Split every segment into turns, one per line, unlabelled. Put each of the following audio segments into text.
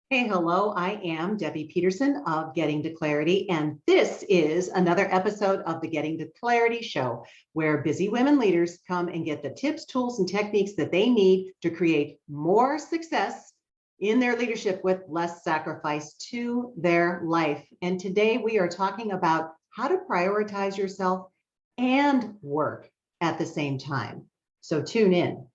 Hey, hello. I am Debbie Peterson of Getting to Clarity, and this is another episode of the Getting to Clarity show, where busy women leaders come and get the tips, tools, and techniques that they need to create more success in their leadership with less sacrifice to their life. And today we are talking about how to prioritize yourself and work at the same time. So tune in.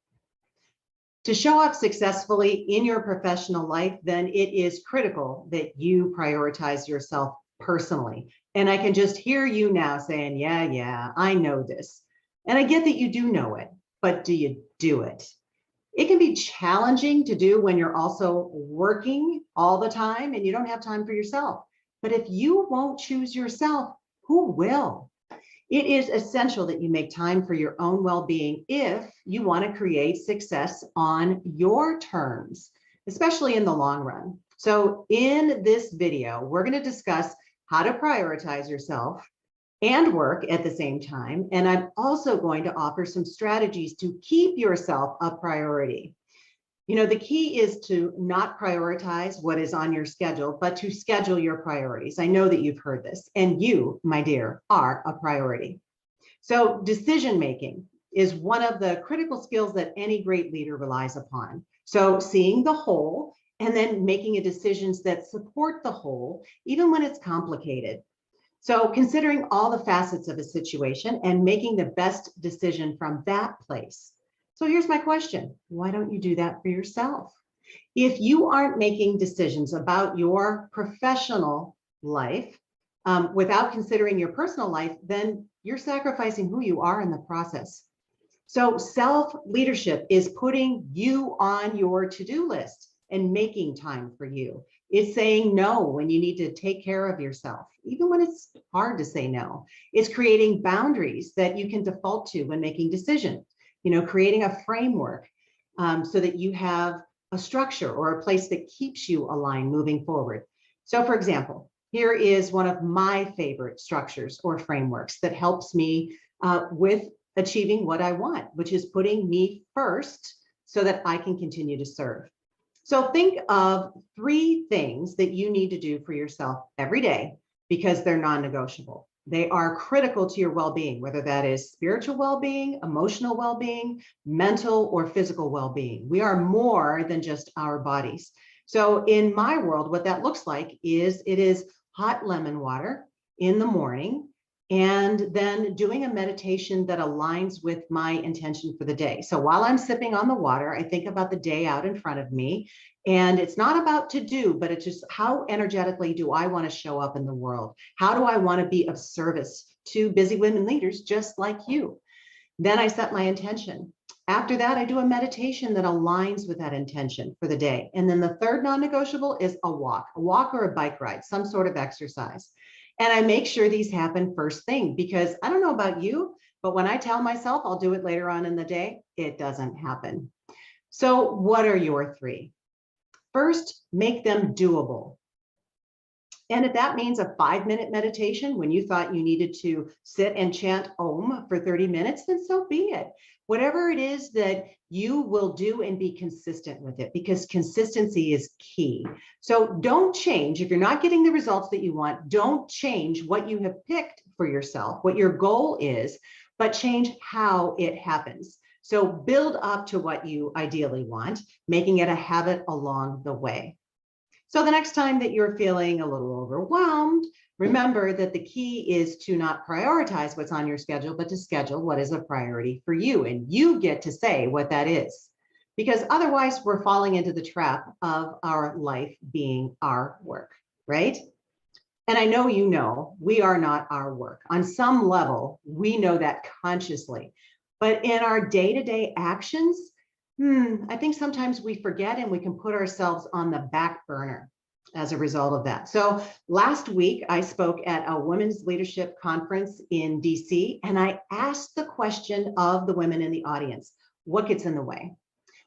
To show up successfully in your professional life, then it is critical that you prioritize yourself personally. And I can just hear you now saying, yeah, I know this. And I get that you do know it, but do you do it? It can be challenging to do when you're also working all the time and you don't have time for yourself. But if you won't choose yourself, who will? It is essential that you make time for your own well-being if you want to create success on your terms, especially in the long run. So in this video, we're going to discuss how to prioritize yourself and work at the same time. And I'm also going to offer some strategies to keep yourself a priority. You know, the key is to not prioritize what is on your schedule, but to schedule your priorities. I know that you've heard this, and you, my dear, are a priority. So decision-making is one of the critical skills that any great leader relies upon. So seeing the whole and then making decisions that support the whole, even when it's complicated. So considering all the facets of a situation and making the best decision from that place. So here's my question. Why don't you do that for yourself? If you aren't making decisions about your professional life without considering your personal life, then you're sacrificing who you are in the process. So self-leadership is putting you on your to-do list and making time for you. It's saying no when you need to take care of yourself, even when it's hard to say no. It's creating boundaries that you can default to when making decisions. You know, creating a framework so that you have a structure or a place that keeps you aligned moving forward. So for example, here is one of my favorite structures or frameworks that helps me with achieving what I want, which is putting me first so that I can continue to serve. So think of 3 things that you need to do for yourself every day because they're non-negotiable. They are critical to your well-being, whether that is spiritual well-being, emotional well-being, mental or physical well-being. We are more than just our bodies. So in my world, what that looks like is it is hot lemon water in the morning, and then doing a meditation that aligns with my intention for the day. So while I'm sipping on the water, I think about the day out in front of me. And it's not about to do, but it's just how energetically do I want to show up in the world? How do I want to be of service to busy women leaders just like you? Then I set my intention. After that, I do a meditation that aligns with that intention for the day. And then the third non-negotiable is a walk or a bike ride, some sort of exercise. And I make sure these happen first thing because I don't know about you, but when I tell myself I'll do it later on in the day, it doesn't happen. So what are your 3? First, make them doable. And if that means a 5-minute meditation when you thought you needed to sit and chant Om for 30 minutes, then so be it. Whatever it is that you will do and be consistent with it, because consistency is key. So don't change. If you're not getting the results that you want, don't change what you have picked for yourself, what your goal is, but change how it happens. So build up to what you ideally want, making it a habit along the way. So the next time that you're feeling a little overwhelmed, remember that the key is to not prioritize what's on your schedule, but to schedule what is a priority for you. And you get to say what that is, because otherwise we're falling into the trap of our life being our work, right? And I know you know we are not our work. On some level, we know that consciously. But in our day-to-day actions, I think sometimes we forget and we can put ourselves on the back burner as a result of that. So last week, I spoke at a women's leadership conference in DC, and I asked the question of the women in the audience, what gets in the way?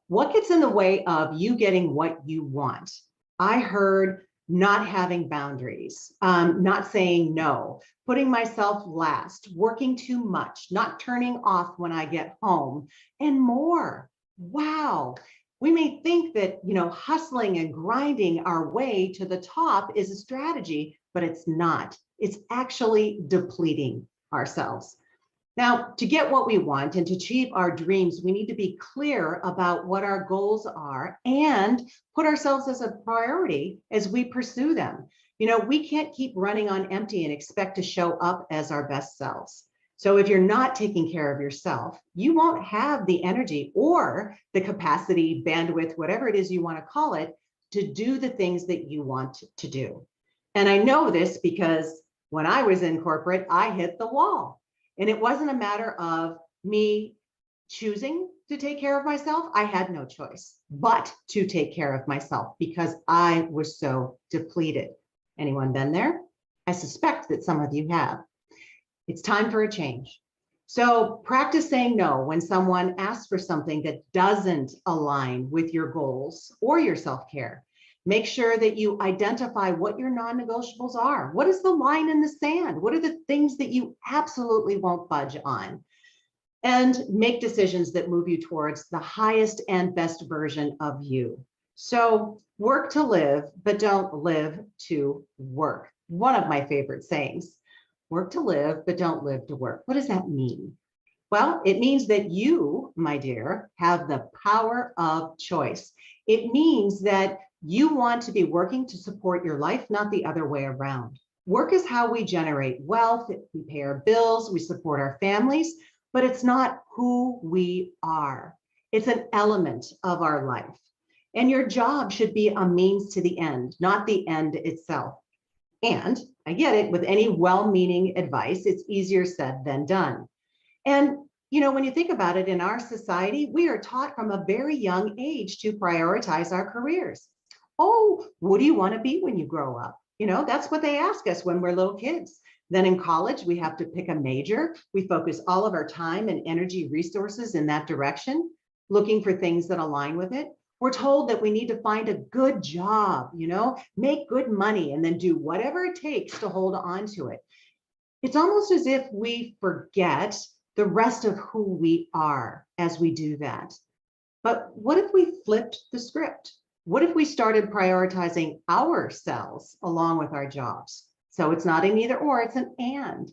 What gets in the way of you getting what you want? I heard not having boundaries, not saying no, putting myself last, working too much, not turning off when I get home, and more. Wow. We may think that, hustling and grinding our way to the top is a strategy, but it's not. It's actually depleting ourselves. Now, to get what we want and to achieve our dreams, we need to be clear about what our goals are and put ourselves as a priority as we pursue them. We can't keep running on empty and expect to show up as our best selves. So if you're not taking care of yourself, you won't have the energy or the capacity, bandwidth, whatever it is you want to call it, to do the things that you want to do. And I know this because when I was in corporate, I hit the wall. And it wasn't a matter of me choosing to take care of myself. I had no choice but to take care of myself because I was so depleted. Anyone been there? I suspect that some of you have. It's time for a change. So practice saying no when someone asks for something that doesn't align with your goals or your self-care. Make sure that you identify what your non-negotiables are. What is the line in the sand? What are the things that you absolutely won't budge on? And make decisions that move you towards the highest and best version of you. So work to live, but don't live to work. One of my favorite sayings. Work to live, but don't live to work. What does that mean? Well, it means that you, my dear, have the power of choice. It means that you want to be working to support your life, not the other way around. Work is how we generate wealth, we pay our bills, we support our families, but it's not who we are. It's an element of our life. And your job should be a means to the end, not the end itself. And I get it, with any well-meaning advice, it's easier said than done. And when you think about it, in our society, we are taught from a very young age to prioritize our careers. Oh, what do you want to be when you grow up? That's what they ask us when we're little kids. Then in college, we have to pick a major. We focus all of our time and energy resources in that direction, looking for things that align with it. We're told that we need to find a good job, make good money, and then do whatever it takes to hold on to it. It's almost as if we forget the rest of who we are as we do that. But what if we flipped the script? What if we started prioritizing ourselves along with our jobs? So it's not an either or, it's an and.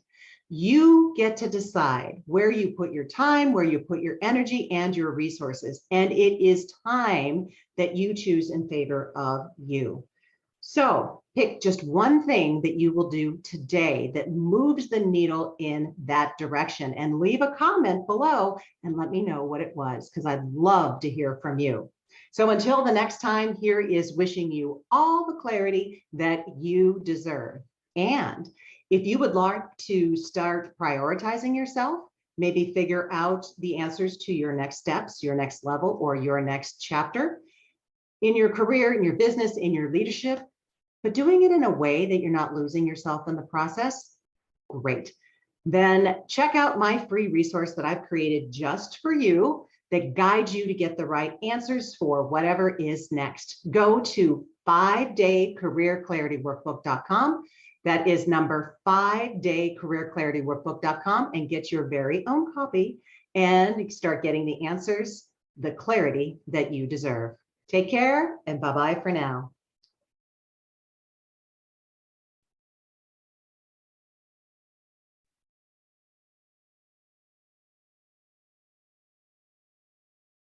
You get to decide where you put your time, where you put your energy and your resources. And it is time that you choose in favor of you. So pick just one thing that you will do today that moves the needle in that direction, and leave a comment below and let me know what it was, because I'd love to hear from you. So until the next time, here is wishing you all the clarity that you deserve. And if you would like to start prioritizing yourself, maybe figure out the answers to your next steps, your next level, or your next chapter in your career, in your business, in your leadership, but doing it in a way that you're not losing yourself in the process, great. Then check out my free resource that I've created just for you that guides you to get the right answers for whatever is next. Go to 5daycareerclarityworkbook.com. That is number 5daycareerclarityworkbook.com, and get your very own copy and start getting the answers, the clarity that you deserve. Take care, and bye-bye for now.